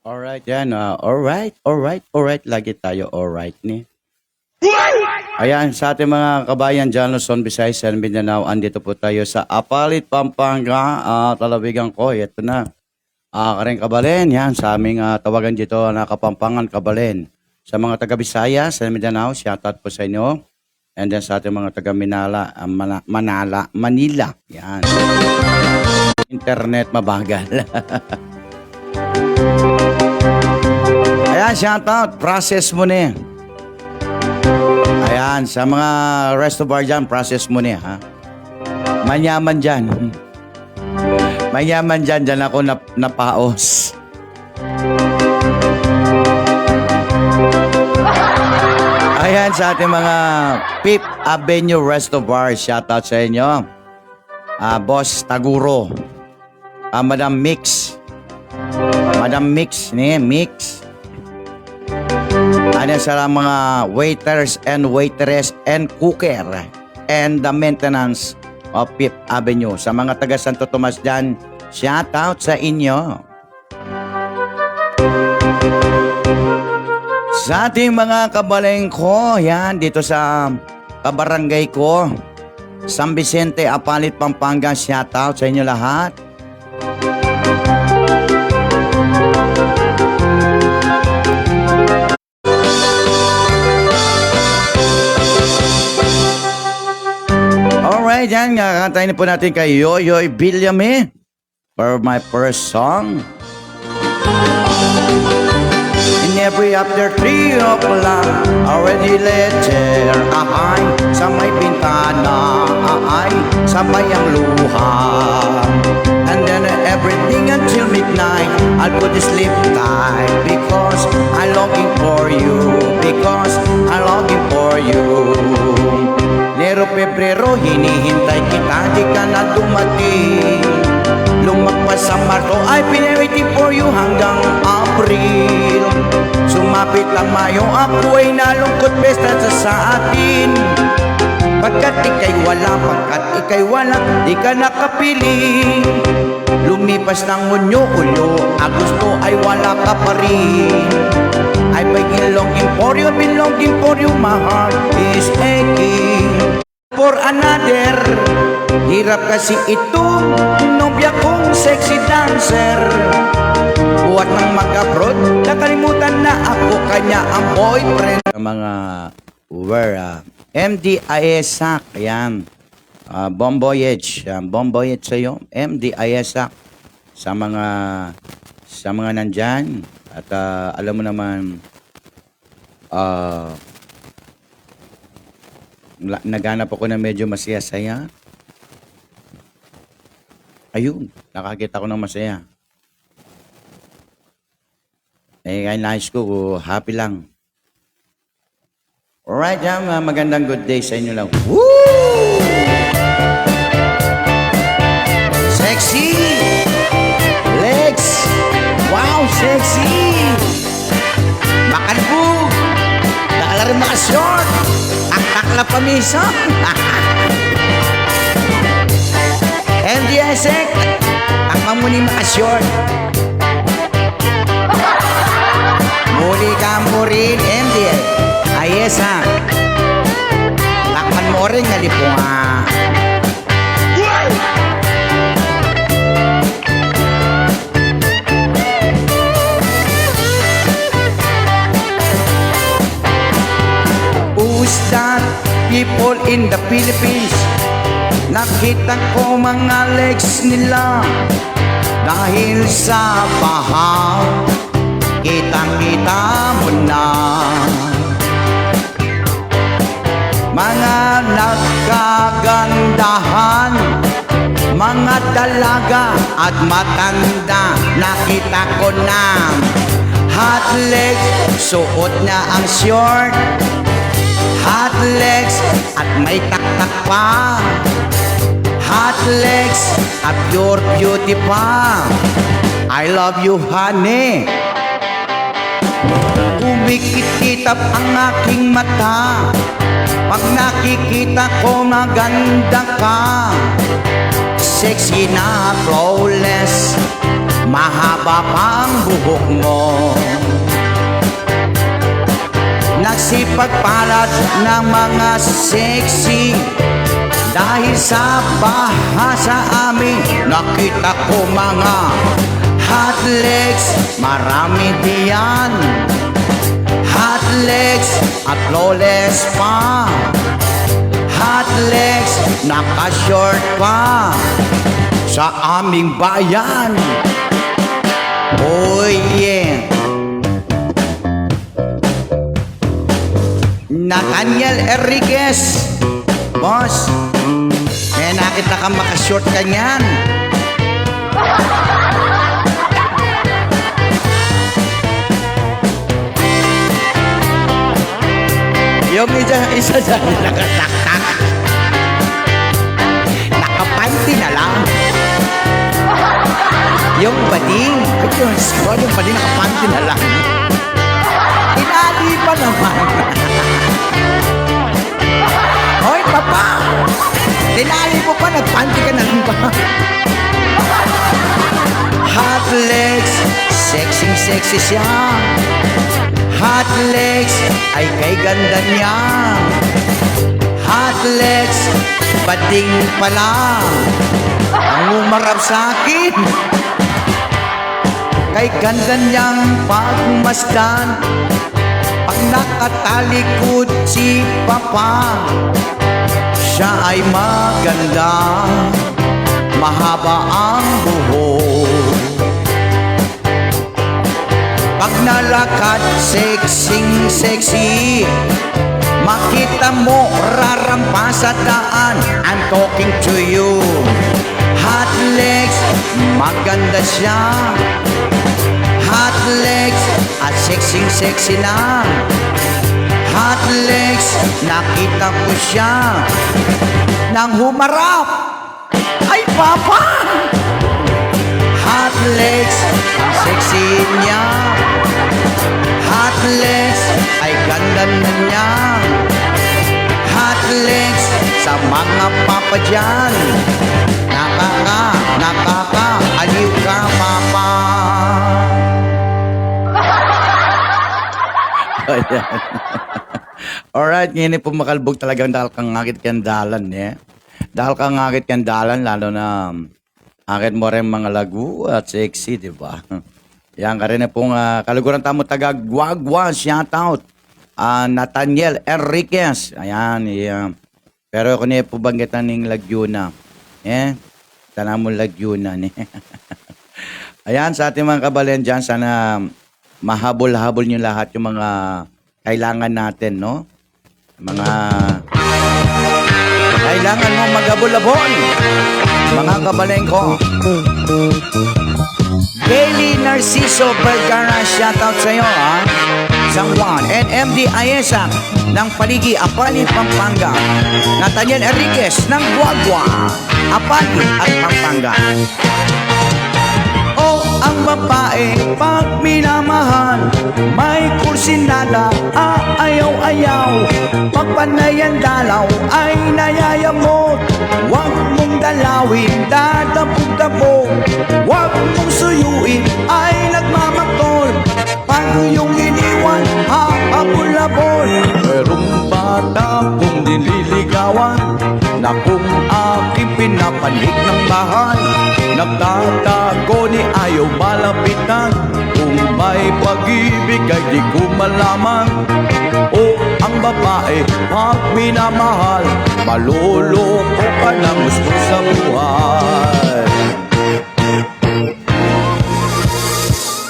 Alright yan, alright. Lagi tayo alright ni. Ayan, sa ating mga kabayan dyan, Luzon, Visayas, and Mindanao, andito po tayo sa Apalit, Pampanga, Talabigan ko. Ito na, Karing Kabalen, yan, sa aming tawagan dito na Kapampangan, Kabalen. Sa mga taga Visayas and Mindanao, shoutout po sa inyo. And then sa ating mga taga Manila, yan. Internet mabagal. Ayan, shoutout, process mo na eh. Ayan, sa mga resto bar dyan, process mo na ha. Manyaman dyan. Manyaman dyan, dyan ako napaos. Ayan, sa ating mga Fifth Avenue Resto Bar, shoutout sa inyo. Boss Taguro. Madam Mix. Madam Mix, Mix. Ano sa mga waiters and waitress and cooker and the maintenance of Fifth Avenue. Sa mga taga Santo Tomas dyan, shout out sa inyo. Sa ating mga kabaleng ko, yan, dito sa kabarangay ko, San Vicente, Apalit, Pampanga, shout out sa inyo lahat. Alright, yan. Kakantayin po natin kay Yoyoy Villame for my first song. In every after 3 o'clock, already later, ahay, sa may bintana, ahay, sabay ang luha. And then everything until midnight, I'll put the sleep tight, because I'm longing for you, because I'm longing for you. Enero, Pebrero, hinihintay kita, di ka na dumating. Lumagpas sa Marso, I've been waiting for you hanggang April. Sumapit lang Mayo, ako ay nalungkot, besta sa atin. Pagkat ika'y wala, di ka nakapili. Lumipas ng Hunyo, Hulyo, Agosto ay wala ka pa rin. I've been longing for you, my heart is aching for another. Hirap kasi itong nobya kong sexy dancer. Buhat ng mag-abroad, nakalimutan na ako kanya ang boyfriend. Mga MD Aesak, yan. Bon voyage sa'yo, MD Aesak. Sa mga nandyan. At alam mo naman, naganap ako na medyo masaya-saya. Ayun, nakakita ko ng masaya. Kaya nais ko, happy lang. Alright, magandang good day sa inyo lang. Woo! Sexy! Legs! Wow, sexy! Makalbog! Nakalari makashort! Aktakla pamisa! MD Isaac! Takmang muni makashort! Muli ka mo rin, MD Isaac! Takman mo rin, ngalipunga! That people in the Philippines, nakita ko mga legs nila dahil sa baha, kitang-kita mo na mga nagkagandahan, mga dalaga at matanda, nakita ko na hot legs, suot na ang short, hot legs at may taktak pa, hot legs at your beauty pa. I love you, honey. Kumikitap ang aking mata pag nakikita ko maganda ka. Sexy sexy na flawless, mahaba pang buhok mo. Nagsipagpalat ng mga sexy, dahil sa bahasa amin, nakita ko mga hot legs, marami diyan. Hot legs at flawless pa. Hot legs, naka-short pa. Sa aming bayan. Oh yeah. Nathaniel Enriquez, boss, may nakita ka maka-short ka niyan. Yung isa dyan, nakataktak. Nakapanty na lang. Yung bading, yung bading nakapanty na lang. Tinali pa naman. Hoy, papa! Tinali mo pa, nagpanty ka na lang ba? Hot legs, sexy siya. Hot legs, ay kay ganda niya. Hot legs, bading pala. Ang umarap sa akin. Kay ganda niyang pagmasdan. Pag nakatalikod si papa, siya ay maganda. Mahaba ang buhok. Pag nalakad, sexy. Makita mo, rarampa sa daan. I'm talking to you. Hot legs, maganda siya. Hot legs, at sexy na. Hot legs, nakita ko siya. Nang humarap, ay papa! Hot legs, ang sexy niya. Hot legs, ay ganda na niya. Hot legs, sa mga papa dyan. Aliw ka, papa. Alright, ngayon po makalbog talagang dahil kang ngakit kandalan, eh. Dahil kang ngakit kandalan, lalo na akit mo rin mga lagu at sexy, di ba? Yan ka rin pong kaluguran tamo taga Guagua, shoutout. Nathaniel Enriquez. Ayan, pero kung niya po banggitan ng Laguna. Tanang mo Laguna. Ayan, sa ating mga kabalen dyan, sana mahabol-habol nyo lahat yung mga kailangan natin, no? Mga kailangan mong maghabol-habol. Mga kabalen ko. Gaily Narciso Vergara, shoutout sa iyo, ha? San Juan and MD Ayesa ng Paligi, Apali, Pampanga. Nathaniel Enriquez ng Guagua, Apali at Pampanga. Oh, ang babae pag minamahal, may kursinada, ayaw-ayaw. Pag panayan dalaw ay nayayamot. Huwag mong dalawin, dadabog-dabog. Huwag mong suyuin, ay nagmamakol. Pag yung iniwan, habol-habol. Merong bata kong nililigawan, na kung aking pinapanik ng bahay. Nagtatago ni ayaw malapitan, kung may pag-ibig ay di ko malaman. O ang babae pag minamahal, maluloko ka ng gusto sa buhay.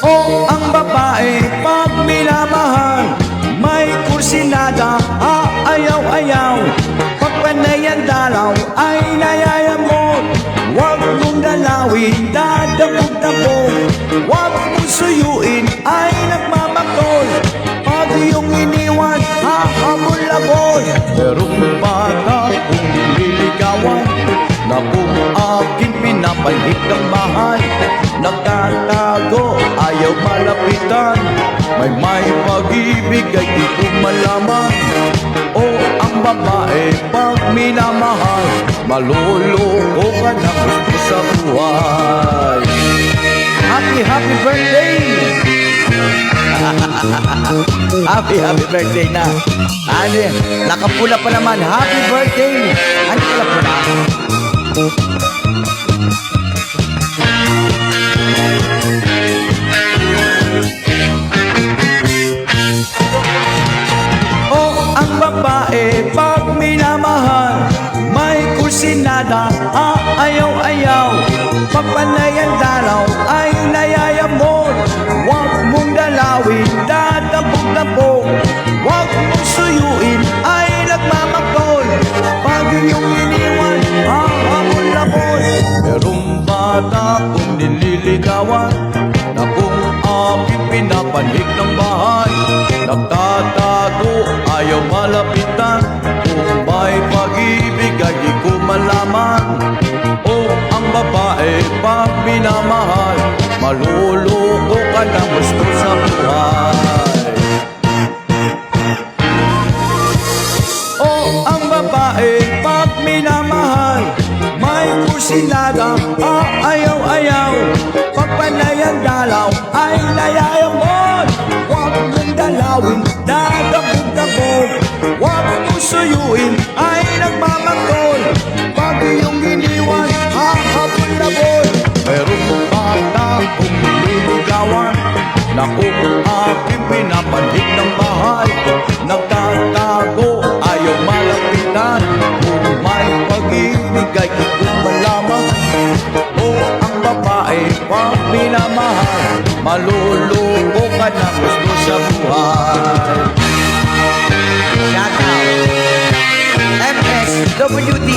O ang babae pag minamahal, may kursinada, ayaw-ayaw. Pag panayan dalaw ay nayayamot. Huwag mong dalawin, dadabog-dabog. Huwag mong suyuin, ay nagmamakol. Pag yung iniwan, habol-habol. Merong bata kung nililigawan, na kung aking pinapalit ng bahay. Nagtatago, ayaw malapitan, may pag-ibig ay di ko malaman. O ang babae pag minamahal, maluloko ka na gusto sa buhay. Happy birthday! Happy birthday na. Ano, nakapula pa naman. Happy birthday! Ano pala pula? Ang babae pag minamahal, may kursinada, ayaw-ayaw. Papanay ang dalaw ay nayayamot. Huwag mong dalawin, dadabog-dabog. Huwag mong suyuin, ay nagmamakol. Pag iyong iniwan, hahabol-labol. Merong bata kong nililigawan, na kung aking pinapanik ng bahay, nagtatago, ayaw malapitan. Kung may pag-ibig ay di ko malaman. Ang babae pag minamahal, maluloko ka ng gusto sa buhay. Ang babae pag minamahal, may kursinada, ayaw-ayaw. Pagpanay ang dalaw ay nayayamot. Huwag mong dalawin, dadabog-dabog. Huwag mong suyuin, ay nagmamakol. Pag iyong iniwan, hahabol-labol. Merong bata kong nililigawan, na kung aking pinapanhik ng bahay, nagtatago, ayaw malapitan. Kung may pag-ibig ay di ko malaman. Ang babae pag minamahal, maluloko ka na gusto sa buhay. Shout out MSWD.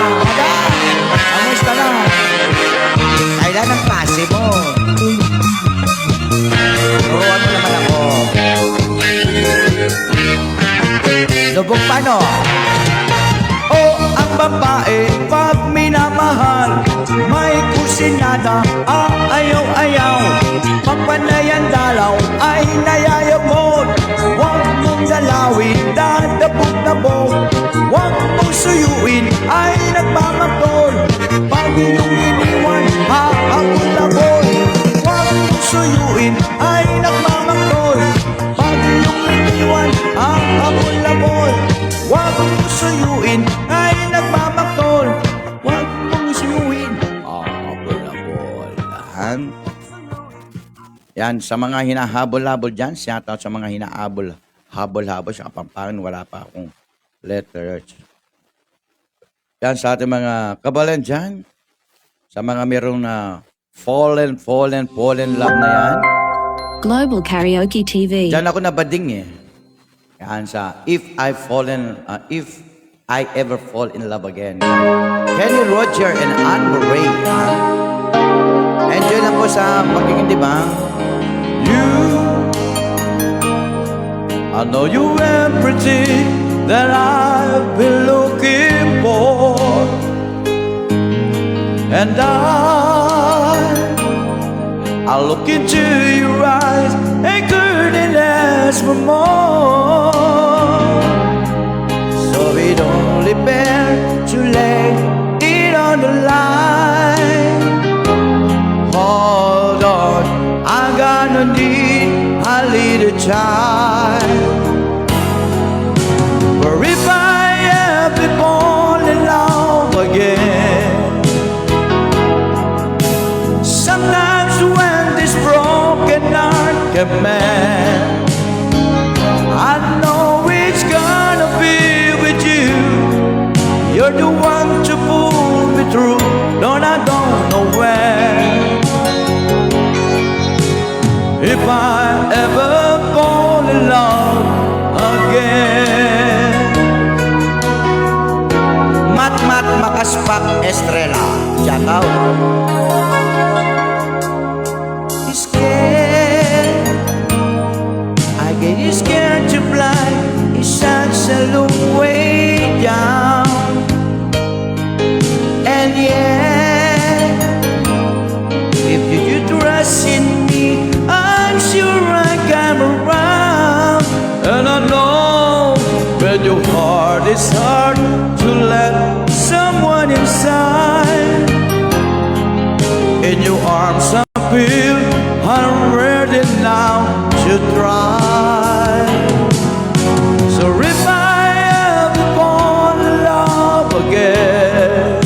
Madam, kamusta na? Kailan ang klase mo? Turuan mo naman ako. Lubog pa, no? Ang babae pag minamahal, may kursinada, ayaw-ayaw. Pagpanay ang dalaw ay nayayamot. Huwag mong dalawin, dadabog-dabog. Huwag mong suyuin, ay nagmamakol. Pag iyong iniwan, hahabol-labol. Huwag mong suyuin, ay nagmamakol. Pag iyong iniwan, hahabol-labol. Huwag mong suyuin, ay nagmamakol. Huwag mong suyuin, hahabol-labol. Yan, sa mga hinahabol-habol dyan, shoutout sa mga hinahabol-habol sa Kapampangan, wala pa akong letters. Yan, sa ating mga kabalan dyan, sa mga merong na fallen love na yan. Global Karaoke TV. Dyan ako nabading eh. Yan sa If I Ever Fall in Love Again. Kenny Roger and Anne Murray. Enjoy lang po sa pakikindibang. I know you everything that I've been looking for, and I look into your eyes and couldn't ask for more. So it only fair to lay it on the line. Hold on, I'm gonna need a little time. For if I ever fall in love again, sometimes when this broken heart can mend, I know it's gonna be with you. You're the one to pull me through, Lord, I don't know when. If I ever fall in love again. Mat Makaspak Estrella, shout out. Scared, I get scared to fly. It's such a long way down, and yeah, if you trust in me, I'm sure I come around. And I know arms appeal, I'm ready now to try. So if I ever fall in love again,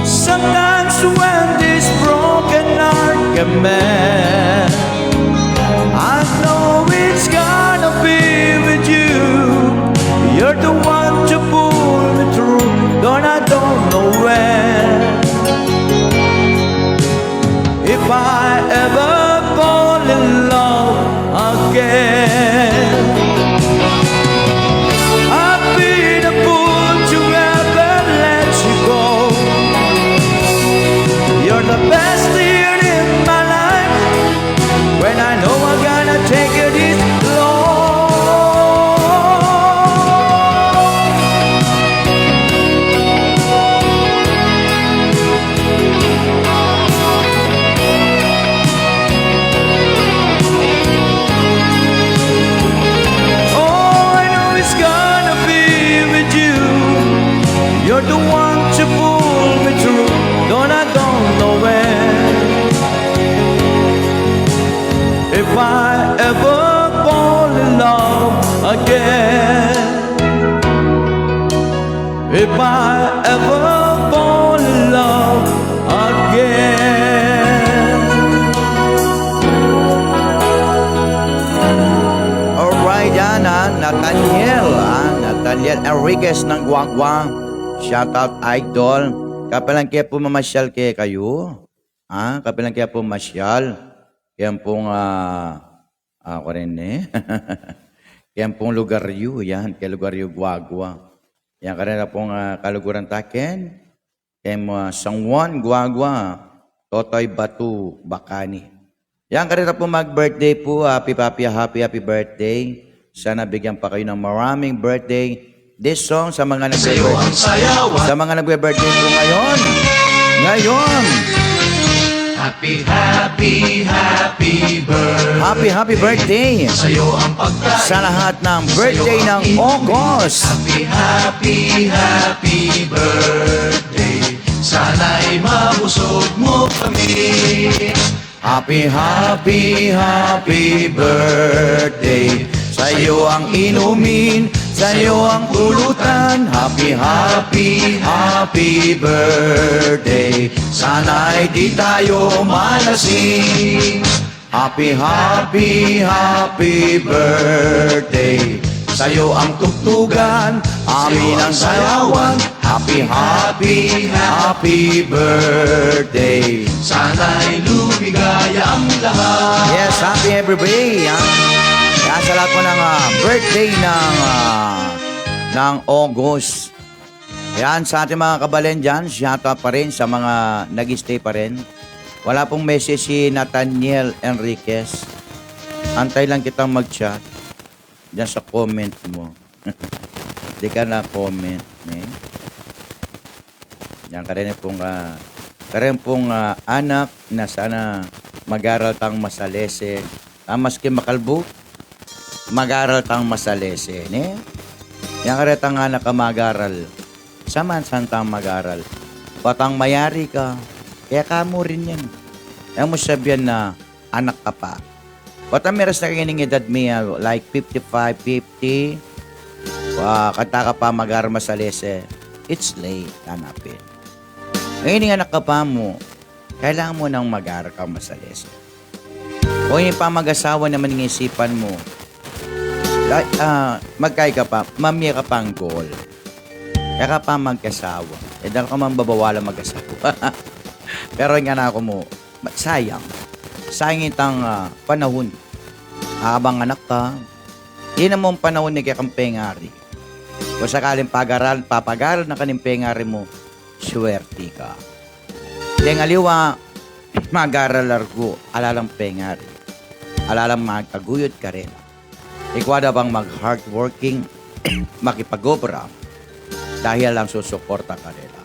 sometimes when this broken heart can mend, I know it's gonna be with you. You're the one to pull me through, though I don't know when. If I ever fall in love again, I'd be the fool to ever let you go. You're the best year in my life, when I know I'm gonna take it this long. Oh, I know it's gonna be with you. You're the one to pull me through, though I don't know when. If I ever fall in love again, if I ever fall in love again. Alright, yan Nathaniel Enriquez ng Guagua. Shoutout idol. Kapalang kaya po mamasyal kaya kayo. Kapalang kaya po masyal. Yan pong, ako rin eh. Yan pong lugaryo, yan, kay lugaryo Guagua. Yan kanina pong kaluguran taken. Kay San Juan, Guagua, Totoy Batu, Bacani. Yan kanina pong mag-birthday po, happy birthday. Sana bigyan pa kayo ng maraming birthday. This song sa mga nagbe-birthday. Sa mga nagbe-birthday po ngayon. Happy birthday. Happy birthday Sa'yo ang pagkain. sa lahat ng birthday ng August. Happy birthday. Sana'y mabusog mo kami. Happy birthday. Sa'yo ang inumin, sa'yo ang pulutan. Happy birthday. Sana'y di tayo malasing. Happy birthday. Sa'yo ang tugtugan, amin ang sayawan. Happy birthday. Sana'y lumigaya ang lahat. Yes, happy every day. Kaya sa lahat po ng birthday ng August. Ayan, sa ating mga kabalen dyan, shoutout pa rin sa mga nag-stay pa rin. Wala pong message si Nathaniel Enriquez. Antay lang kitang mag-chat dyan sa comment mo. Di ka na comment. Yan, karin pong anak na sana mag-aral tang masalese. Maski makalbo, mag-aral tang masalese. Yan karin tang anak ka mag-aral. Saman santang mag-aral. Patang mayari ka. Kaya kamo rin yan. Kaya mo sabihan na anak ka pa. Patang meras na kagining edad niya, like 55, 50. Kanta ka pa mag-aral masalese. It's late. Hanapin. Ngayon anak ka pa mo, kailangan mo nang mag-aral ka masalese. O yung pa mag-asawa naman ng isipan mo, magkay ka pa, mamya ka pang goal. Kaya ka pa mag-asawa. Dahil ka man babawala mag-asawa. Pero yung anak ko mo, sayang. Sayang itang panahon. Habang anak ka, yun na mong panahon ni kaya kang pengari. Kung sakaling papag-aral na kaning pengari mo, swerte ka. Kaya ngaliwa, mag-aral largo, alalang pengari. Alalang magkaguyod ka rin. Ikwada bang mag-hardworking, makipag-obra, dahil lang susuporta ka nila.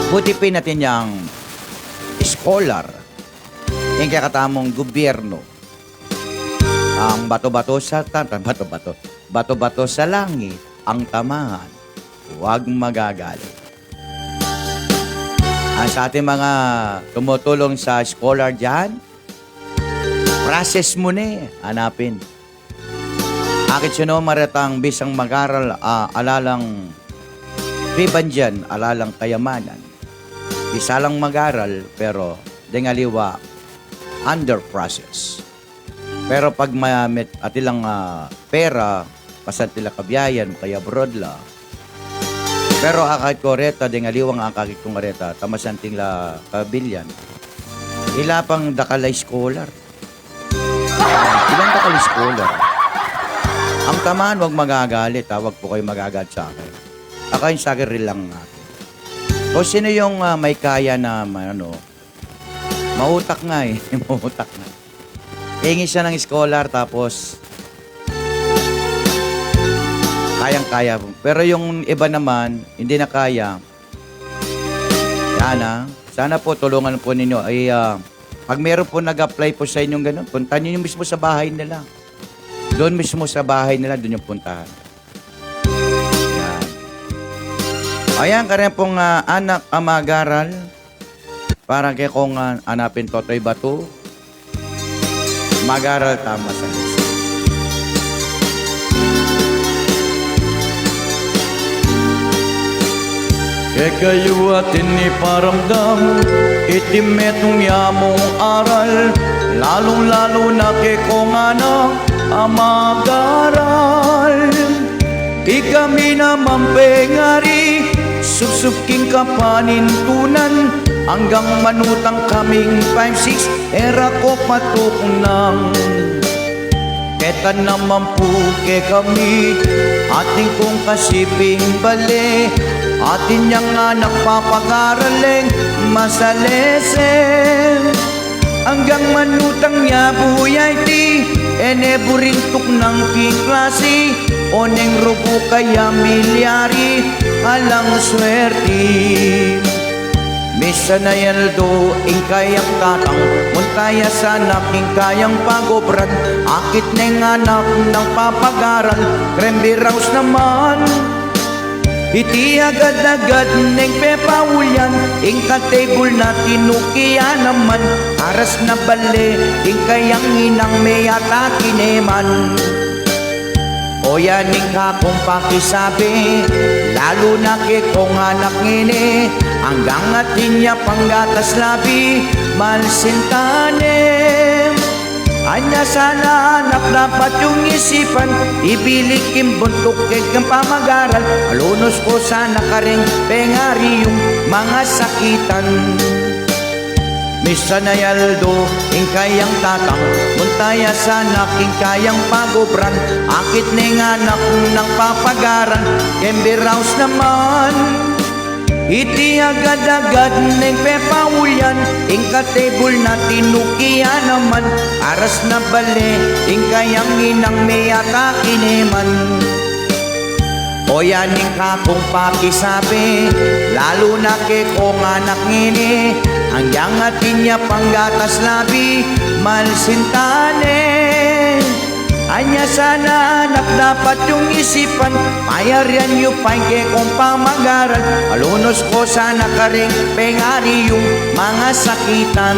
Butipin natin yung scholar, yung kakatamong gobyerno, ang bato-bato sa langit, ang tamahan, huwag magagalit. Sa ating mga tumutulong sa scholar dyan, process mo na hanapin. Akit sino maratang bisang mag-aral, alalang riban dyan, alalang kayamanan. Bisa lang mag-aral, pero dengaliwa, under process. Pero pag mayamit at ilang pera, pasat tila kabiyayan, kaya abroad la. Pero akit ko reta, dengaliwang akakit kong reta, tamasanting la kabilyan. Ila pang dakalay scholar. Ilang dakalay scholar? Ang tamaan, huwag magagalit. Huwag po kayo magagalit sa akin. Ako yung sa akin rin lang natin. O sino yung may kaya na, mautak nga eh. Mautak nga. Hingi siya ng scholar tapos kayang-kaya. Pero yung iba naman, hindi na kaya. Yan sana po tulungan po ninyo. Ay, pag meron po nag-apply po sa inyong ganun, punta nyo mismo sa bahay nila. Doon mismo sa bahay nila, doon yung puntahan. Yan. Ayan, kanya pong anak mag-aral. Parang kaya kung hanapin Totoy Bato, mag-aral tama sa lisa. Kaya kayo atin iparamdam, itimetong yamong aral, lalong-lalo na kay kong anak, mag-aral. Di kami naman pengari, susupking kapanintunan, hanggang manutang kaming 5-6, era ko patukunang. Keta naman po ke kami, ating kong kasiping bale, atin niyang anak papag-araleng masalesen. Hanggang manutang niya buyay ti, eneburintok ng king klase, oneng rubo kaya milyari, alang swerte. Misa na yaldo, ing kayang tatang, muntaya sana king kayang pagobran, akit neng anak ng papag-aral, krembi raus naman. Iti agad-agad neng pepawulyan, ing ka-table na tinukiya naman, aras na bale, ing kayang inang may atakineman. O yaning ka kung pakisabi, lalo na kay kong anak ngini, hanggang atin niya panggatas labi, malsintanem. Anya sana anak dapat yung isipan, ibilik imbuntok kang pamag-aral, alunos ko sana ka rin pengari yung mga sakitan. Misa na yaldo, ing kayang tatang, muntaya sana king kayang pagobran, akit ning anak ng papagaran, kembe raus naman. Iti agad-agad neng pepawulyan, ing ka-table na tinukiya naman, aras na bale, ing kayang inang may atakineman. O yaning ka kung pakisabi, lalo na kay kong anak ngini, hanggang atin niya panggatas labi, malsintane. Anya sana anak dapat yung isipan, mayaryan yung paingke kong pamag-aral, alunos ko sana ka rin pengari yung mga sakitan.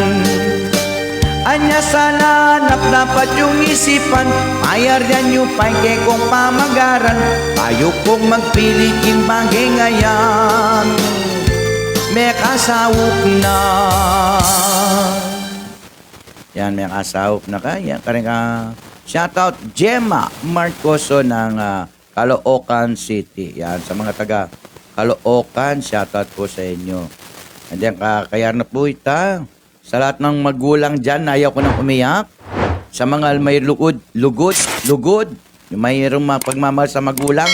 Anya sana anak dapat yung isipan, mayaryan yung paingke kong pamag-aral, tayo kong magpili king bagay ngayon, may kasawok na. Yan, may kasawok na kaya, karing shoutout Gemma Marcoso ng Caloocan City. Yan, sa mga taga Caloocan, shoutout po sa inyo. And then, kaya na po ita. Sa lahat ng magulang dyan, ayaw ko nang umiyak. Sa mga may lugod, yung mayroong pagmamahal sa magulang,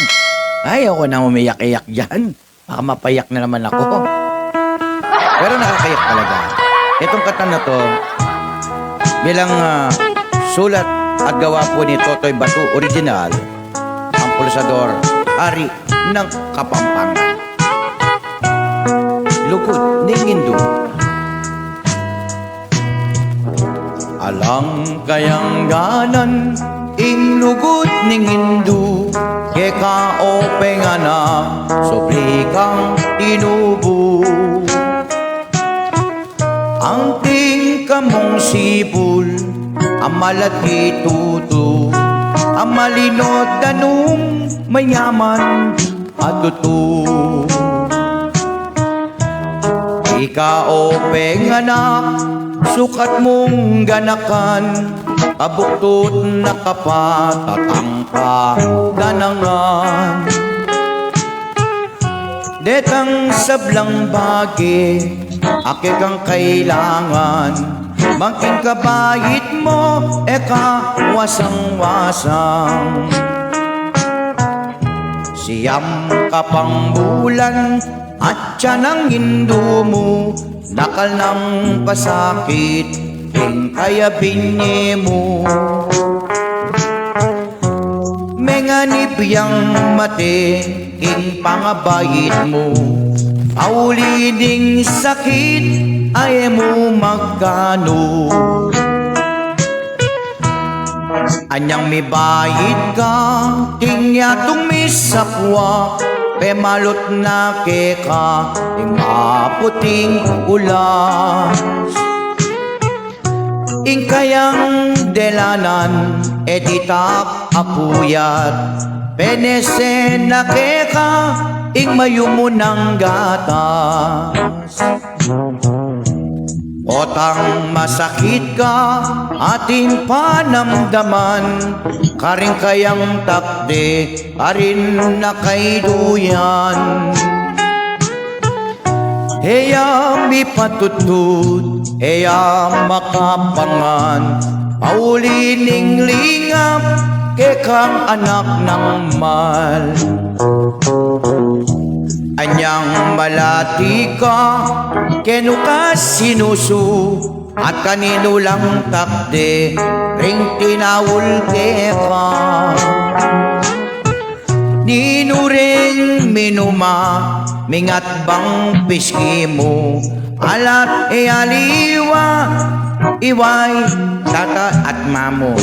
ayaw ko nang umiyak-iyak dyan. Baka mapayak na naman ako. Pero nakakayak talaga. Itong kata na to, bilang sulat at gawa po ni Totoy Bato original, ang pulsador, ari ng Kapampangan. Lugod ni Hindu. Alang kayang ganan, inlugod ni Hindu, keka o pengana, sobri kang tinubo. ang tingka mong sipul, ang malati tuto, ang malinot danong mayaman at tuto. Ikaw penganak, sukat mong ganakan, abuktot na kapatatang ka ganangan. Detang sablang bagi, ake kang kailangan, mangking kabayit mo, eka wasang-wasang. Siyam kapang bulan, at siya ng indo mo, nakal ng pasakit, king kaya binye mo. Menganip yang mati, king pangabayit mo, auli ding sakit, ay mo magkano. Anyang may bayit ka, king yatong misapwa, pemalot na keka, ing maputing ulas. Ing kayang delanan, editak apuyat, penesen na keka, ing mayumunang gatas. Otang masakit ka, ating panamdaman, karing kayang takde, arin na kay duyan. Heya mi patutut, heya makapangan, paulining lingap, kekang anak ng mal. Anyang malati ka, kenu ka sinusu, at kanino lang takde, ring tinawul ka. Ninuring minuma, mingat bang piski mo, alat e aliwa, iway tata at mamo.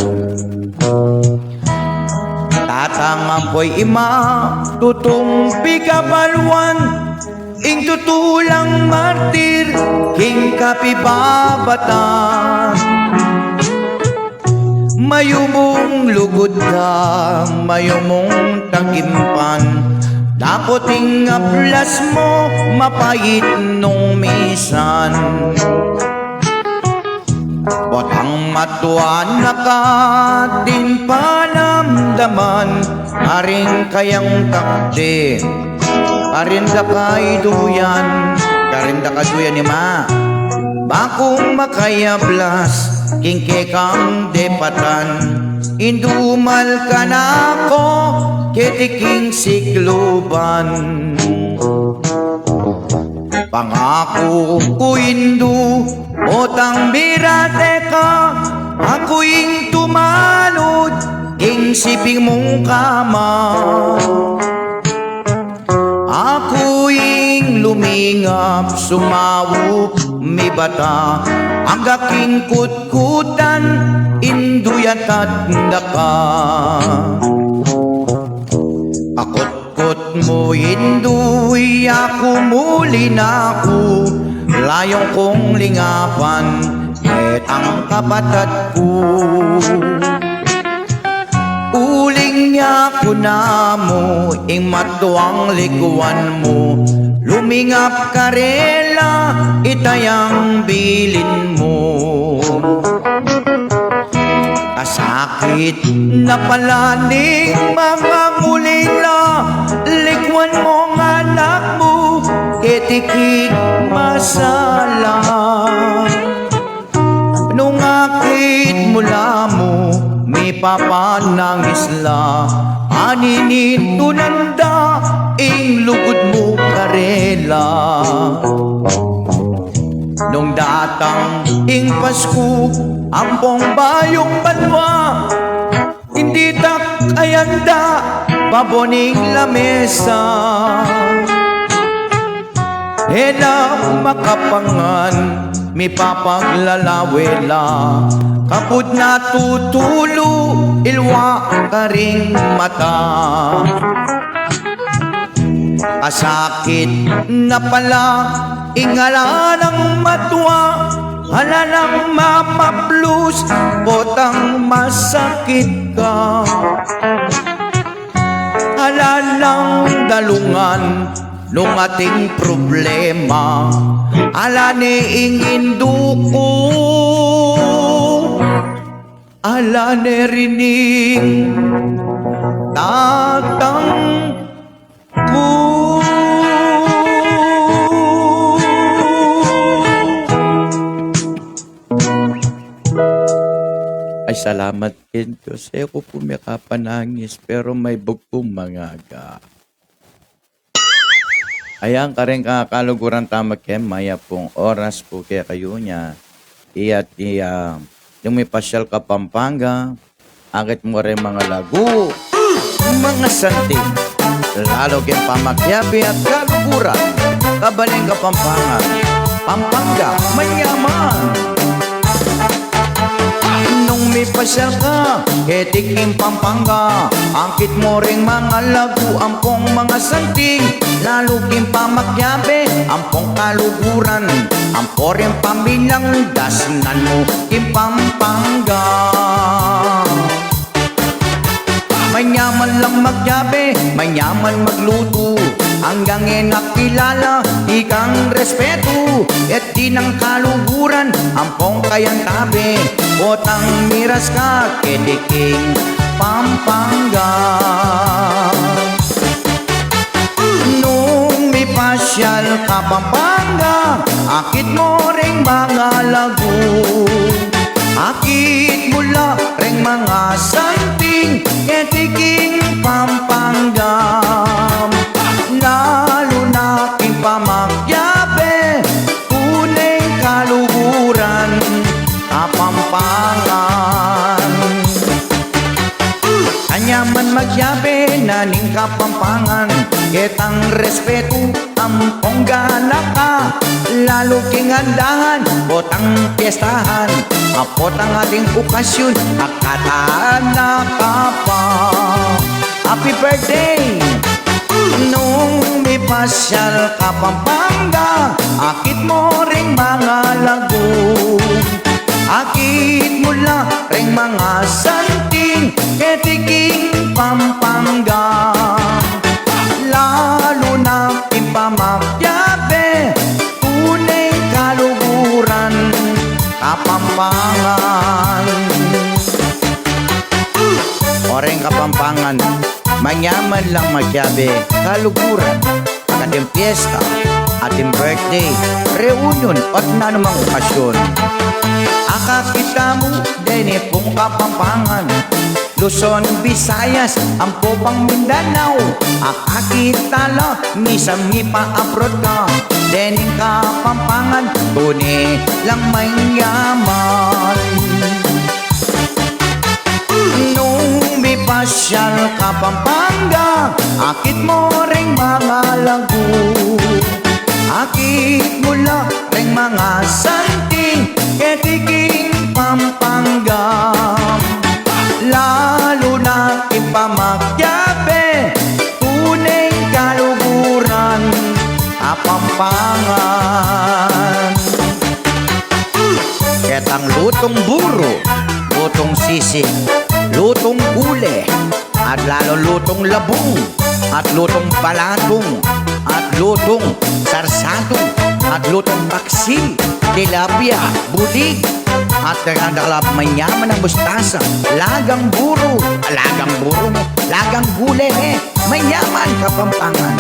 Tatangampoy ima, tutong pikabalwan, ing tutulang martir, king kapibabatan. Mayumong lugod ka, mayumong takimpan, dapoting aplas mo, mapait nung misan. Botang matuan na ka, din panamdaman, aring kayang takde, karinda kay duyan, karinda ka duyan ni ma. Bakong makayablas, kingke kang depatan, indumal ka na ako, ketiking sikluban. Pangako ko indu, otang birate ka, ako'ing tumalod, king siping mong kama. Ako'ing lumingap, sumawo, mi bata, ang aking kutkutan, induyat at daka. Akot-kot mo induy, ako muli na ako, layong kong lingapan, et ang kapatat ko. Uling niya ko na mo, ing matuang likuan mo, lumingap karela, itayang bilin mo. Kasakit na palaning mga ngulila, likuan mong anak mo, ketikik masala. Nung akit mula mo, may papanangis la, aninin tunanda, ing lugod mo karela. Nung datang ing Pasko, ampong bayong banwa, hindi tak ayanda, baboning lamesa. Hela makapangan, mi papaglalawela, kapud na tutulo, ilwa karing mata. Kasakit na pala, ingala ng matwa, Hala lang mapaplos, potang masakit ka. Hala lang dalungan nung ating problema. Hala ni inginduko, hala ni rining tatang ko. Ay salamat kin Diyos. Ako po may kapanangis pero may bugpong mangaga. Ayan ka rin kakaluguran tama ken maya pong oras po kaya kayo niya. Iyat yung may pasyal ka Pampanga, agad mo rin mga lagu, mga santing, lalo kin pamakyabi at kaluguran, kabaling ka Pampanga, mayaman. Nung may pasyal ka, etiking Pampanga, angkit mo ring mga lagu, ampong mga santing, lalo king pamakyabe, ampong kaluguran, ampo rin pamilyang dasnan mo king Pampanga. Manyaman lang magyabe, manyaman magluto, hanggang nakilala, ikang respeto, et di ng kaluguran, ampong kayang tabi, botang miras ka, kediking Pampanga. Nung may pasyal ka Pampanga, akit mo ring mga lagu, akit mula ring mga santing, ketiking Pampanga. Lalo na king pamakyabe, tunay kaluguran, Kapampangan. Anyaman magyabe, naning Kapampangan, ketang respeto, ampong gana ka, lalo king andahan, botang piyestahan, apot ang ating okasyon, akataan na ka pa. Happy birthday! Nung may pasyal ka Pampanga, akit mo ring mga lagu, akit mula ring mga santing, ketiking Pampanga. Lalo na ipamakyabe, tunay kaluguran, Kapampangan. Oreng Kapampangan, manyaman lang magyabe, kaluguran, ang ating piyesta, ating birthday, reunion, at na namang okasyon. Akakita mo, dene pong Kapampangan, Luzon, Visayas, ampo pang Mindanao, akakita la, misami pa abroad ka, dening Kapampangan, tunay lang may yaman. Nung may pasyal ka Pampanga, akit mo ring mga lagu, akit mula ring mga santing, ketiking Pampanga. Lalo na ipamakyabe, tunay kaluguran, Kapampangan. Ketang lutong buro, lutong sisig, lutong gule, at lalo lutong labong, at lutong balatong, at lutong sarsado, at lutong paksi, tilapia, bulig, at nagandalap manyaman ng mustasa, lagang buro, lagang gule, manyaman Kapampangan.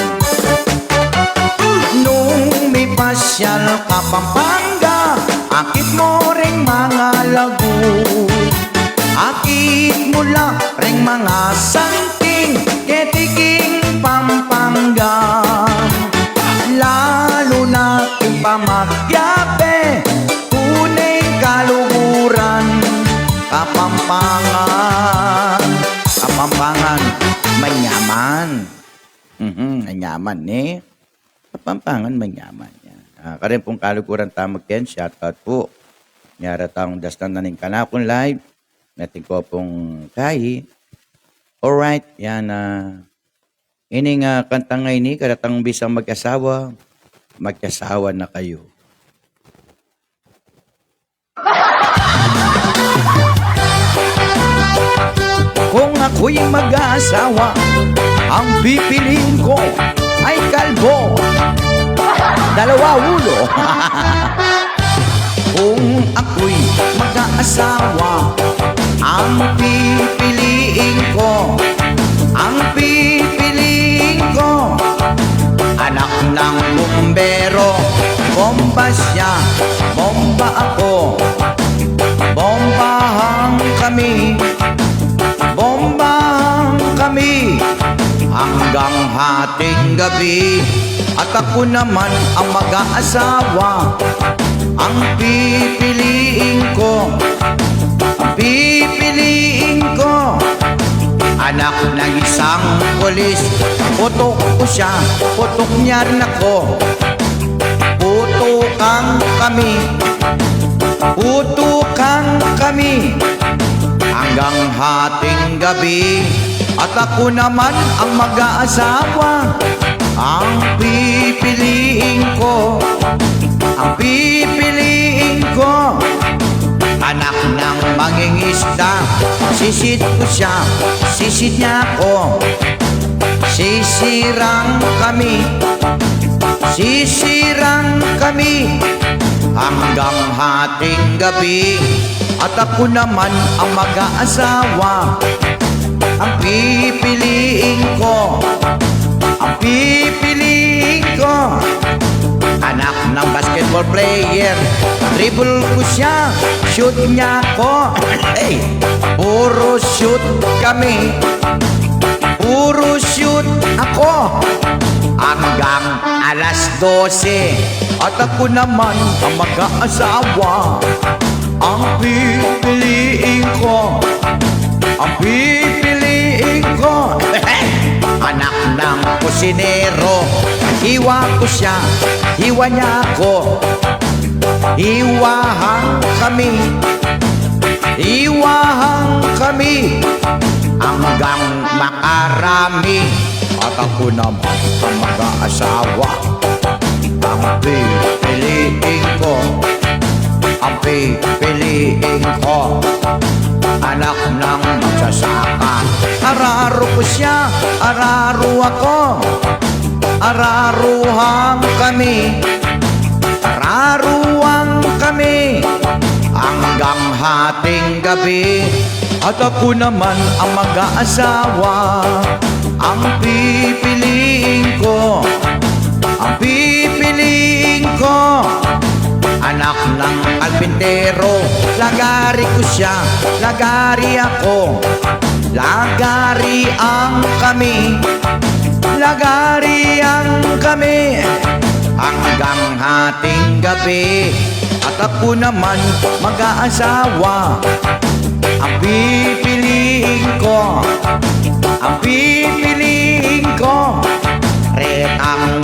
Nung may pasyal ka Pampanga, akit mo ring mga lagu, akit mula ring mga santing, ketiking Pampanga. Lalo na ipamakyabe, tunay kaluguran, Kapampangan. Kapampangan, manyaman. Manyaman Kapampangan, manyaman. Karin pong kaluguran tamag ken, shoutout po. Nyara taong dastan na ning kanakon live. Natin ko pong kahi. Alright, yan ining kantang ngay ni, karatang bisang magkasawa na kayo. ako'y mag-aasawa, ang pipiliin ko ay kalbo, dalawa ulo. Kung ako'y mag-aasawa, ang pipiliin ko, anak ng bumbero. Bomba siya, bomba ako, bombahan kami, hanggang hating gabi. At ako naman ang mag-aasawa, ang pipiliin ko, anak ng isang pulis. Putok ko siya, putok niya rin ako, putukan kami, hanggang hating gabi. At ako naman ang mag-aasawa, ang pipiliin ko, anak ng mangingisda. Sisid ko siya, sisid niya ako, sisirang kami, hanggang hating gabi. At ako naman ang mag-aasawa, ang pipiliin ko, anak ng basketball player. Dribble ko siya, shoot niya ako. Hey, puro shoot kami, ako, hanggang alas 12. At ako naman ang mag-aasawa, ang pipiliin ko, anak ng kusinero. Hiwa ko siya, hiwa niya ako, hiwahan kami, hanggang makarami. At ako naman ang mag-aasawa, ang pipiliin ko, anak ng magsasaka. Araro ko siya, araro ako, araruhan kami, hanggang hating gabi. At ako naman ang mag-aasawa, ang pipiliin ko, anak ng kalpintero. Lagari ko siya, lagari ako, lagarian kami, hanggang hating gabi. At ako naman mag-aasawa, ang pipiliin ko, retang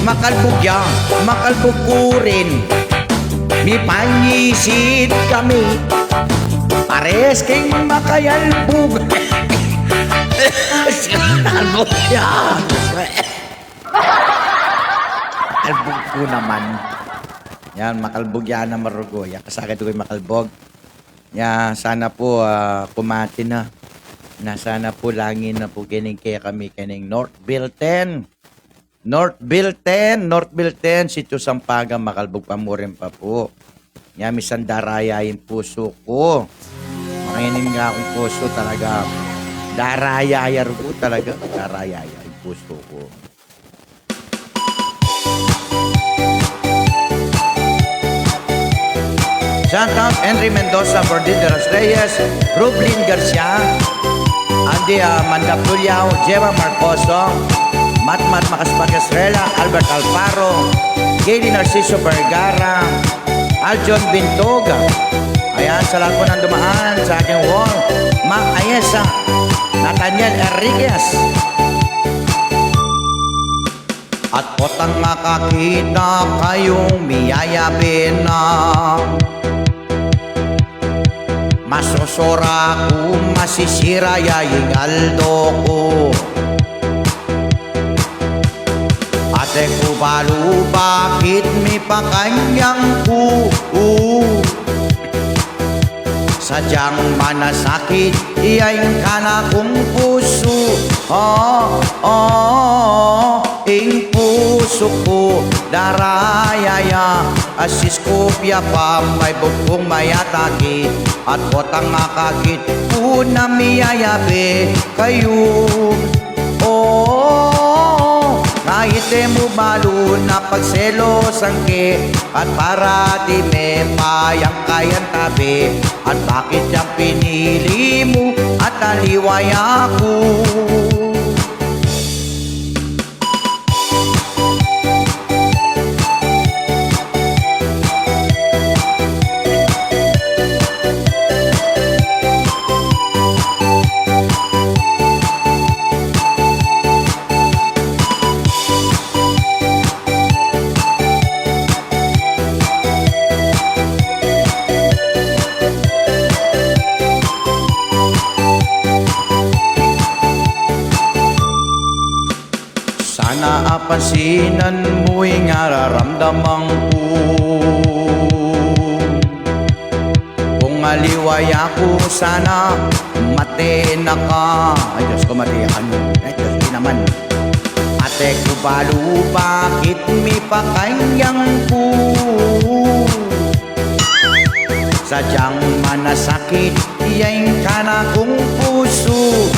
makalbog yan, makalbog ko rin. May panyisid kami, pares king makayalbog. Albog yan. Albog ko naman. Yan, makalbog yan na marugo. Yan, kasakit ko yung makalbog. Yan, sana po kumati na. Sana po langin na po kining kaya kami kining Northville 10, Sitio Sampaga, Makalbog Pamurin pa po. Yan, misan daraya yung puso ko. Makinig nga akong puso talaga. Darayaya rin po talaga. Darayaya yung puso ko. Shout out Henry Mendoza, Bordin de los Reyes, Rublin Garcia, Andy Mandapulyaw, Jeva Marcoso, Matmat Macaspac Estrella, Albert Alfaro, Katie Narciso Vergara, Aljon Bintoga. Ayan, sa lahat po ng dumaan sa aking wall. Mac Ayesa, Nathaniel Enriquez. At potang makakita kayong miyayabin na masosora ko, masisira yayingaldo ko. Ate ko balo, bakit may pakanyang ku? Sa Sadyang manasakit, iyain ka na kung puso. Ing puso ko darayaya, asis kopya pa may bukong mayataki, at kotang akakit una miyayabe kayo. Kahit mo balo na pagselosan ke, at para di me payang kayang tabi, at bakit yung pinili mo at aliway ako? Sana apansinan mo'y nararamdaman ko. Kung aliway ako, sana matena ka. Ay Diyos ko, matihan mo. Ay Diyos ko naman. Ate ko balo, bakit may pakanyang ko? Sadyang manasakit, iyain ka na kung puso.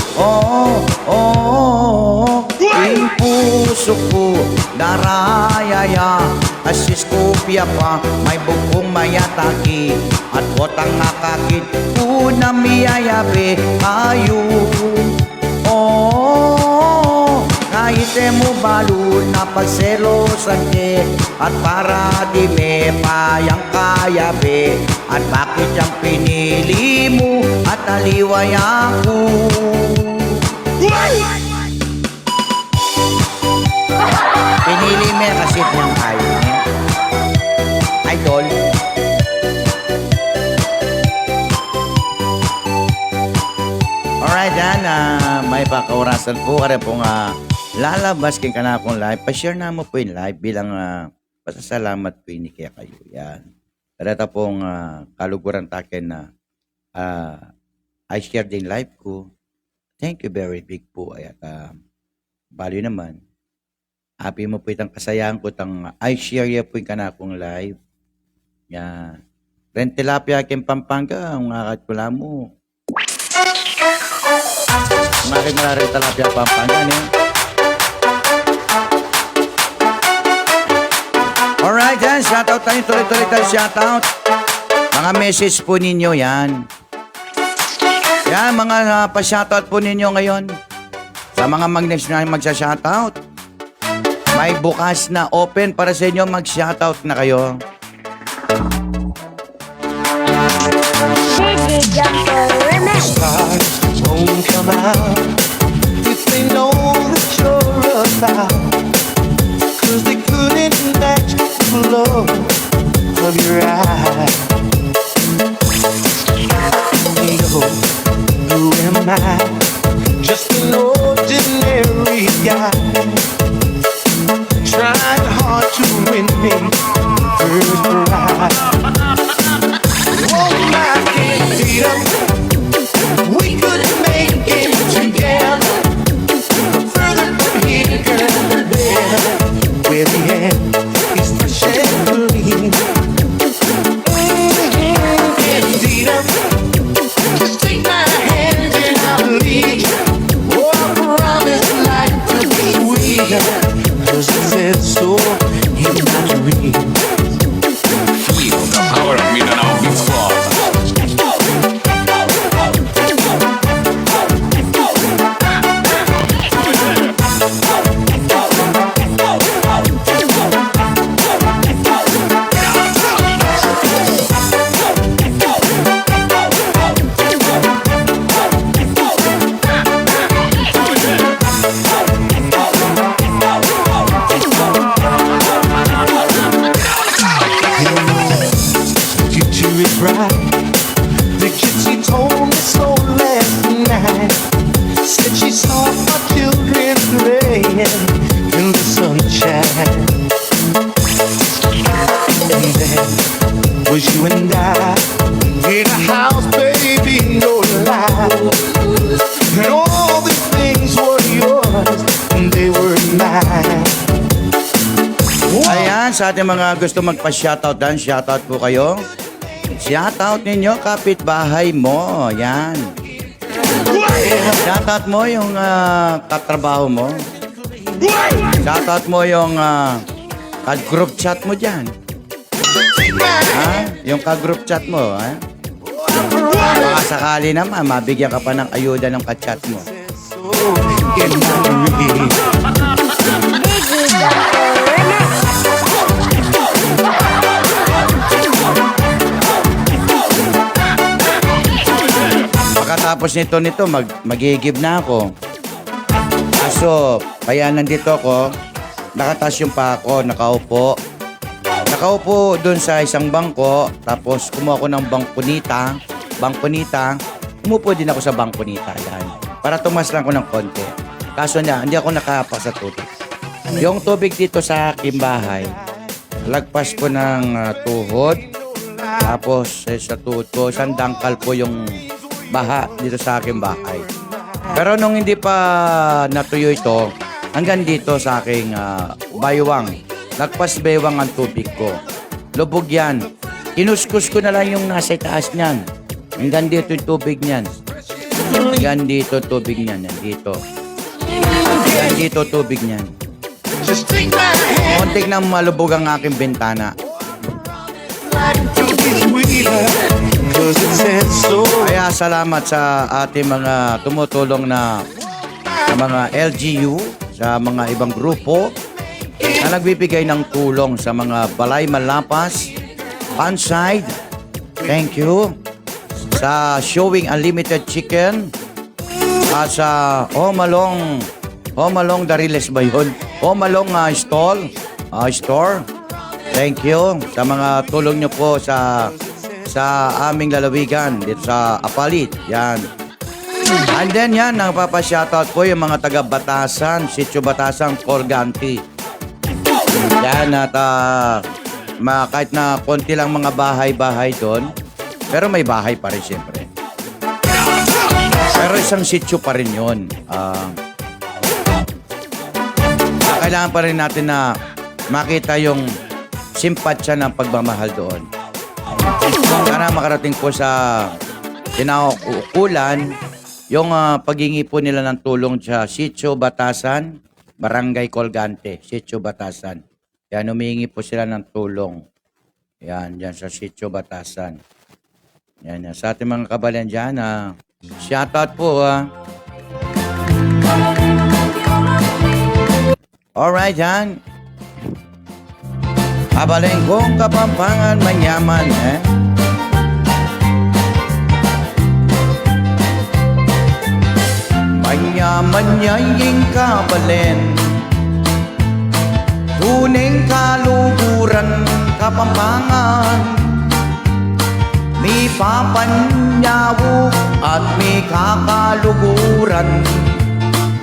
Yung puso ko darayaya, asis kopya pa may bukong mayataki, at kotang nakakit una miyayabe kayo. Kahit mo balo na pagselosan ke, at para di me payang kayabe, at bakit yung pinili mo at aliway ako? Pinili me kasi niyang kayo niya. Idol. Alright, yan. May pakaurasan po. Kaya pong lalabas king ka na akong live. Pa-share na mo po yung live bilang pasasalamat po yun kaya kayo. Yan. Kaya pong kaluguran takin na I share din live ko. Thank you very big po. At value naman. Happy mo po itang kasayahan ko. I share ya po yung ka na akong live. Yan. Ren tilapia king Pampanga. Ang akat ko lang mo. Maraming maraming tilapia Pampanga niya. Alright, yan. Shoutout tayo. Tuloy-tuloy tayo shoutout. Mga message po ninyo yan. Yan, mga pa-shoutout po ninyo ngayon. Sa mga mag-next na magsa-shoutout. May bukas na open para sa inyo. Mag-shoutout na kayo. Stars won't come out if they know that you're about. 'Cause they couldn't match the glow of your eyes. No, who am I? Just an ordinary guy, trying hard to win me first prize. Oh my freedom, we could make it together. Further from here, girl, there, where the air is fresh and clean. Freedom, just take my hand and I'll lead you. Oh, I promise life will be sweeter, 'cause it says so in my dream. Feel the power of Mindanao Beats Club. Right. The gypsy told me so last night. Said she saw my children playing in the sunshine. And then was you and I in a house, baby, no lie. And all these things were yours, and they were mine. Ayan, sa ating mga gusto magpa-shoutout dan, shoutout po kayo. Shoutout ninyo, kapitbahay mo. Yan. Shoutout mo yung katrabaho mo. Shoutout mo yung ka-group chat mo dyan. Ha? Yung ka-group chat mo, ha? Baka sakali naman, mabigyan ka pa ng ayuda ng ka-chat mo. In my dreams. Pagkatapos nito magigib na ako. Kaso, kaya nandito ako, nakataas yung pa ako, nakaupo. Nakaupo doon sa isang bangko, tapos kumuha ko ng bangkunita. Umupo din ako sa bangkunita, yan. Para tumas lang ko ng konti. Kaso hindi ako nakapak sa tubig. Yung tubig dito sa aking bahay, lagpas ko ng tuhod, tapos sa tuhod ko, isang dangkal po yung baha dito sa aking bahay. Pero nung hindi pa natuyo ito, hanggang dito sa aking baywang. Lagpas baywang ang tubig ko. Lubog yan. Kinuskus ko na lang yung nasa taas niyan. Hanggang dito yung tubig niyan. Hanggang dito tubig niyan. Dito. Hanggang dito tubig niyan. Just take my hand, Muntik na malubog ang aking bintana. to be sweeter, 'cause it said so. Kaya salamat sa ating mga tumutulong na sa mga LGU, sa mga ibang grupo na nagbibigay ng tulong sa mga Balay Malapas, Panside. Thank you. Sa Showing Unlimited Chicken. At sa Home Along Dariles ba yun? Home Along Store. Thank you sa mga tulong nyo po sa aming lalawigan dito sa Apalit. Yan. And then yan, nagpapa-shoutout po yung mga taga Batasan, Sitio Batasan, Colgante. Yan at kahit na konti lang mga bahay-bahay doon, pero may bahay pa rin siyempre. Pero isang sitio pa rin yun. Kailangan pa rin natin na makita yung simpatsya ng pagmamahal doon. Para makarating po sa kinaukulan yung paghingi po nila ng tulong sa Sitio Batasan, Barangay Colgante, Sitio Batasan. Yan, humihingi po sila ng tulong. Yan, dyan sa Sitio Batasan. Yan, sa ating mga kabalan dyan, shoutout po, Alright, yan. Kabaling kong Kapampangan, manyaman, Manyaman niya'y kabalen, tuneng kaluguran, Kapampangan. May papanyawo at may kakaluguran.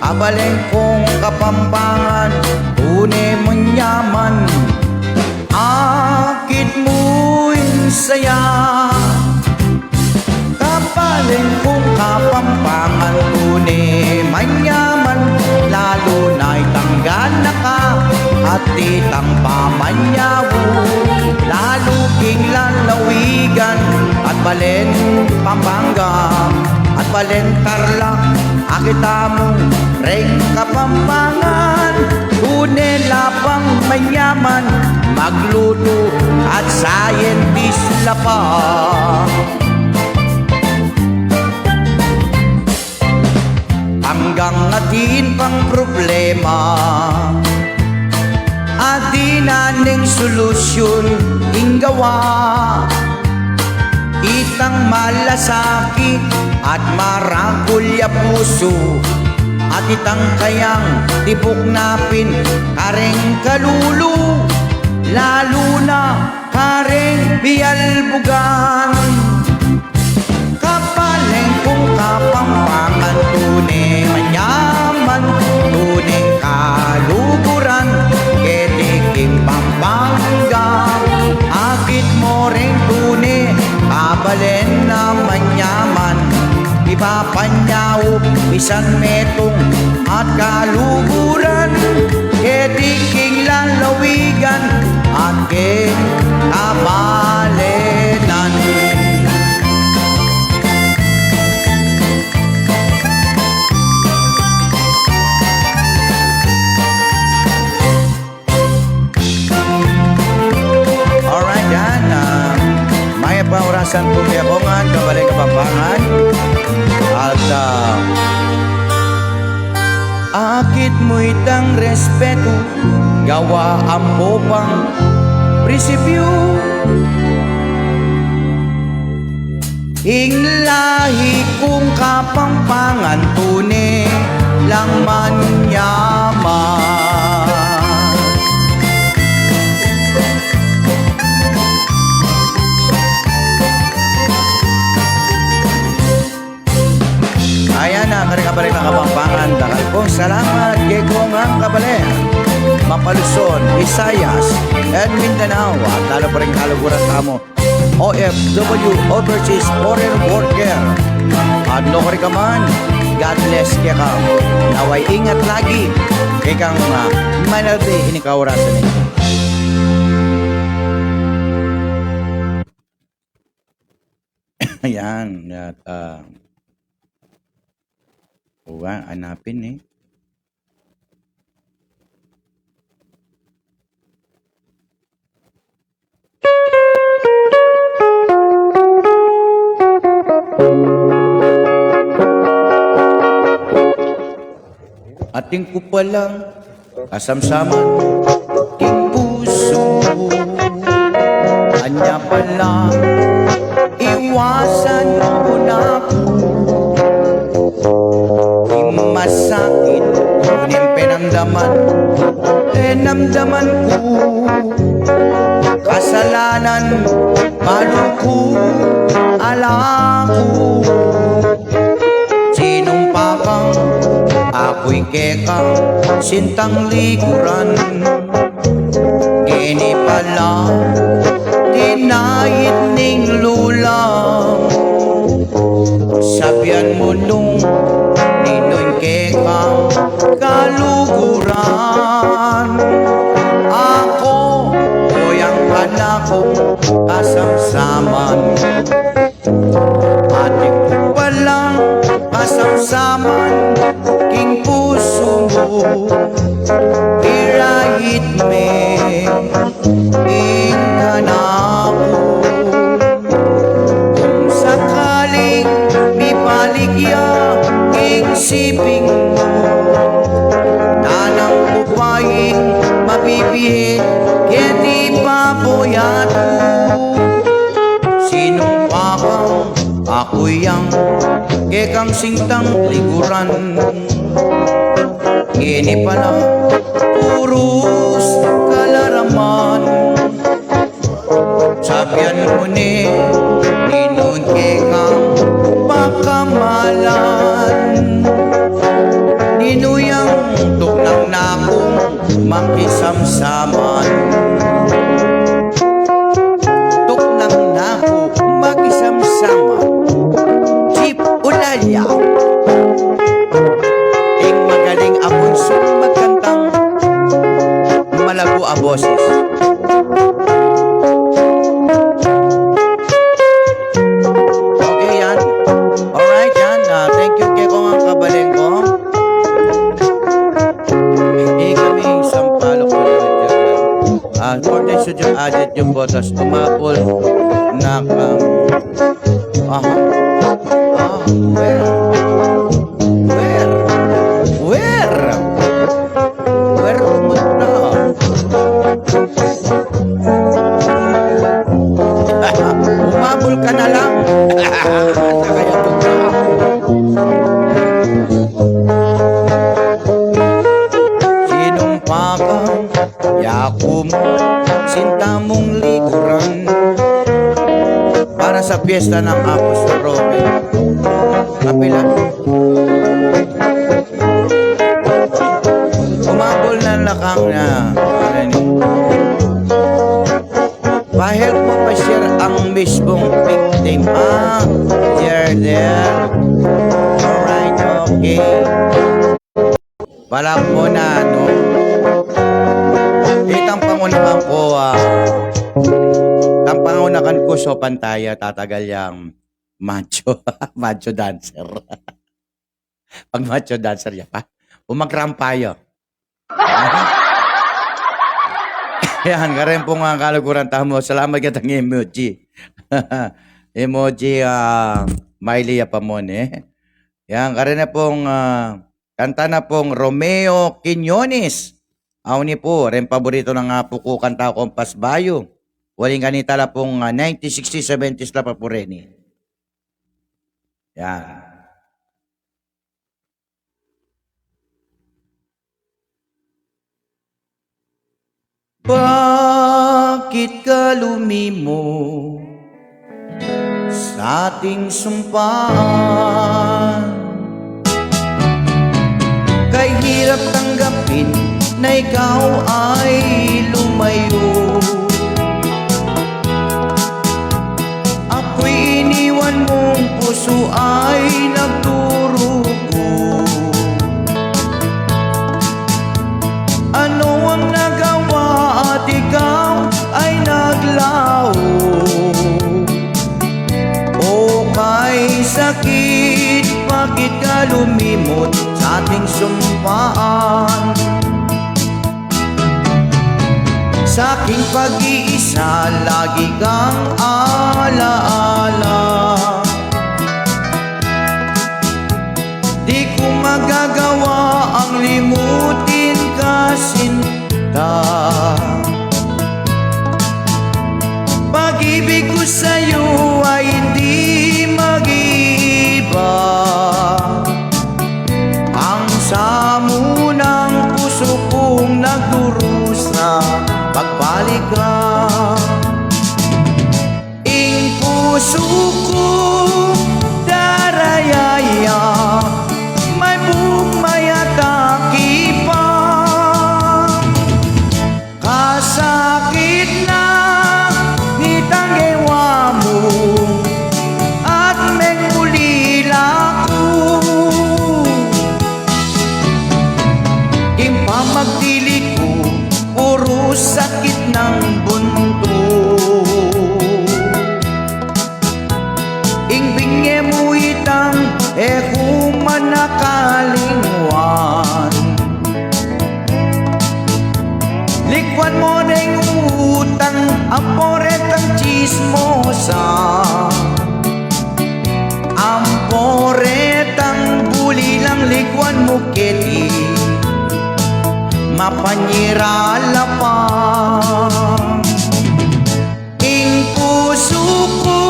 Kabaling kong Kapampangan, tunay manyaman. Akit mo'y saya. Kabaling kong Kapampangan, tunay manyaman. Lalo na'y tanggal na ka at titang pamanyawo. Lalo king lalawigan at balen Pampanga at balen Tarlac. Akita mo ring Kapampangan, tunay lapang manyaman, magluto at scientist la pa. Hanggang atin pang problema at di naning solusyon inggawa. Itang malasakit at marakulya puso at itang kayang tibok napin kareng kalulu. Lalo na kareng bialbugan. Kapaling kong Kapampangan, tunay manyaman, tunay kaluguran, ketiking Pampanga. Akit mo kabalin na manyaman, ipapanyaw, bisan metong at kaluguran, ketiking lalawigan at kabalinan. Alright, yan. May paurasan po kaya ko nga, kabalik kapampangan. At akit mo itang respeto, gawa ang popang prinsipyo. Inglahi kong kapampangan, tune lang manyaman. Ayan na, karikabalik ng kapampangan. Dakal kong salamat kay kong ang kabalik. Mapaluson, Visayas, and Mindanao. At lalo pa rin kaluguran kamo OFW, Overseas Foreign Worker. At no ka rin ka man, God bless kaya ka. Naway ingat lagi kay kang manalbi inikawarasan nito. Ayan, at hanapin eh. Ating ko palang kasamsaman ting puso, anya palang iwasan ko na po. Masakit, ngunit penamdaman, penamdaman ko. Kasalanan, maluko, alaku. Sinumpa kang, ako'y kekang, sintang likuran. Gini pala, dinait ning lulang. Sabihan mo nung ninoy kekang kaluguran. Ako o yang panakong kasamsaman, ating ko palang kasamsaman, king puso mo irahit me ingkanako. Kung sakaling mipaligya siping mo, nanang upayin mabibihit, kedi paboyato. Sinumpa kang ako'y ang kekang sintang liguran. Kini pala puros kalaraman. Sabihan mo ni ninun kekang pakamalan. Ninuyang tuknang na akong makisamsaman. Tuknang na ako makisamsaman. Jeep Ulalya, ing magaling abunso magkantang malago a boses. Okay yan. Alright yan. Thank you kay kong ang kabaling ko. Hindi kami sampalok ko dyan. For the studio added yung botas umapol na where pumunta? Umabol ka na lang. Kaya punta. Sinumpa kang yakum, sinta mong likuran, para sa piyesta ng Apostol Roque. Kapila. Umabol na lakang na. Pa-help mo ipashare ang mismong victim. There. Alright, okay. Wala po na, no? Itang pangunahan ko, ang pangunahan ko so pantaya tatagal yung macho, macho dancer. Pag macho dancer ya pa, umagrampayo. Yan, karen po nga kaluguran tamo. Salamat katang emoji. Emoji, Miley Yapamon, eh. Yan, karen na pong, kanta na pong Romeo Quiñones. Auni po, rin paborito ng po ko kanta Kompas Bayo. Waling kanita la pong 1960s, 70s la pa po rin. Yan. Bakit ka lumimo sa ating sumpaan? Kay hirap tanggapin na ikaw ay lumayo. Ako'y iniwan mong puso ay nagdurugo. Ano ang nagawa at ikaw ay naglaho? O kay sakit, bakit ka lumimot sa ating sumpaan? Sa aking pag-iisa, lagi kang alaala. Di ko magagawa ang limutin ka, sinta. Pag-ibig ko sa'yo ay hindi mag-iiba. Ang samo ng puso kong nagdurusa, pagbalik ka. Ing puso ko darayaya, may bumayataki pa. Kasakit na nitanggewa mo at mengulila ko. Impamagdili ko, puro sakit ng bunto. Ingbingye mo itang manakalinguan. Likwan mo na yung utang, ang poretang chismosa. Ang poretang bulilang likwan mo keti, mapanyirala pa. Ing puso ko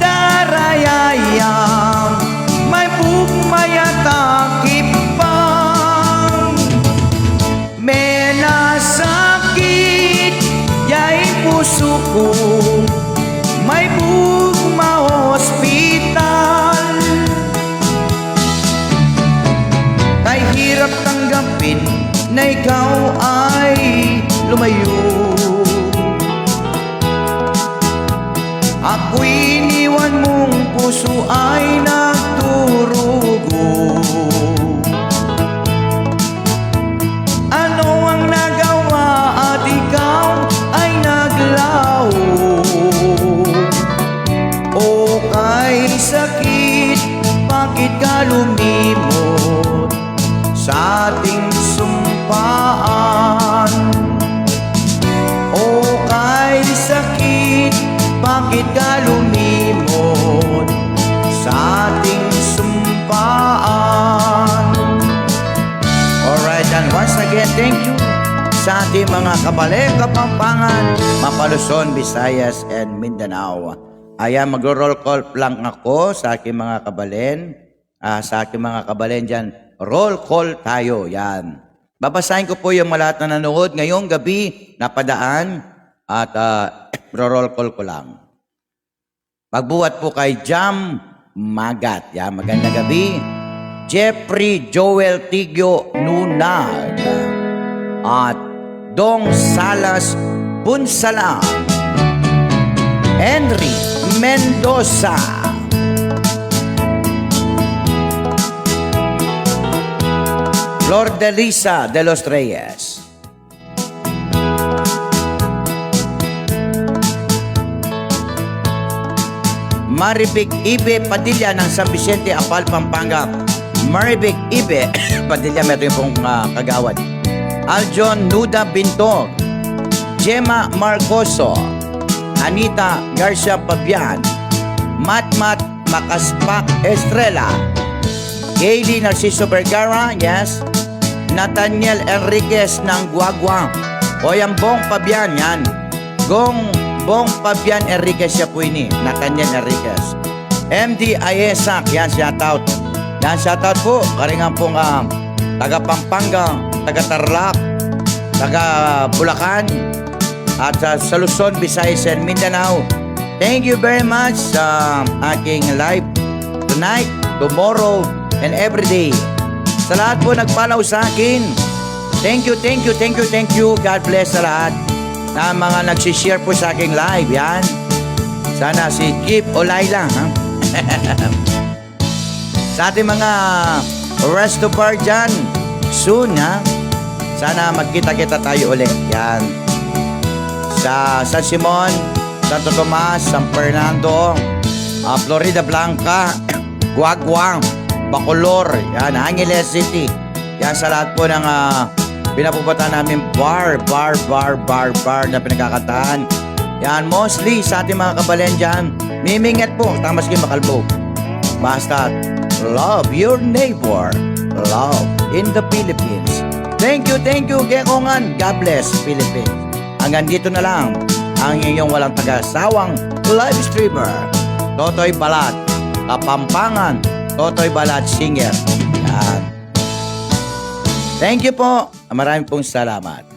darayaya, may bugmayatakip pa. May nasakit, yay puso ko, may bugma hospital. Kay hirap tanggapin na ikaw ay lumayo. Ako'y iniwan mong puso ay nagdurugo. Ano ang nagawa at ikaw ay naglaho? O kay sakit, bakit ka lumimot sa ating sumpaan? O kay sakit, bakit ka lumimot sa ating sumpaan? Alright, and once again, thank you sa ating mga kabale, Kapampangan, Mapaluzon, Visayas, and Mindanao. Ayan, magro-roll call lang ako sa aking mga kabalen. Sa aking mga kabalen dyan, roll call tayo, yan. Babasahin ko po yung lahat na nanood ngayong gabi napadaan at roll call ko lang. Magbuhat po kay Jam Magat. Yan, magandang gabi. Jeffrey Joel Tigyo Nunag at Dong Salas Bunsalan. Henry Mendoza. Flor de Lisa de los Reyes. Maribig Ibe Padilla ng San Vicente, Apal, Pampanga. Maribig Ibe Padilla, meron yung pong kagawad. Aljon Nuda Bintog. Gemma Marcoso. Anita Garcia Pabian. Matmat Makaspak Estrella. Hailey Narciso Vergara, yes. Nathaniel Enriquez ng Guagua. O yung Bong Pabian, yan. Bong Pabian Enriquez siya po ini. Nathaniel Enriquez. MD Ayesak, yan, shoutout. Yan, shoutout po. Karingan pong taga Pampanga, taga Tarlac, taga Bulacan, at sa Luzon, Visayas, and Mindanao. Thank you very much sa aking live tonight, tomorrow, and every day. Sa lahat po nagpalaw sa akin, thank you. God bless sa lahat na mga nagsishare po sa aking live. Yan. Sana si Kip Olayla. Ha? Sa ating mga resto bar dyan, soon, ha? Sana magkita-kita tayo ulit. Yan. Sa San Simon, Santo Tomas, San Fernando, Florida Blanca, Guagua, Bacolor, yan, Angeles City. Yan sa lahat po ng pinapupuntahan namin bar na pinagkakataan. Yan, mostly sa ating mga kabalen dyan, mimingat po, tamas kayo makalbo. Basta, love your neighbor. Love in the Philippines. Thank you, Gekongan. God bless, Philippines. Hanggang dito na lang ang inyong walang taga-sawang live streamer, Totoy Balat, Kapampangan, Totoy Balat Singer. Yan. Thank you po. Maraming pong salamat.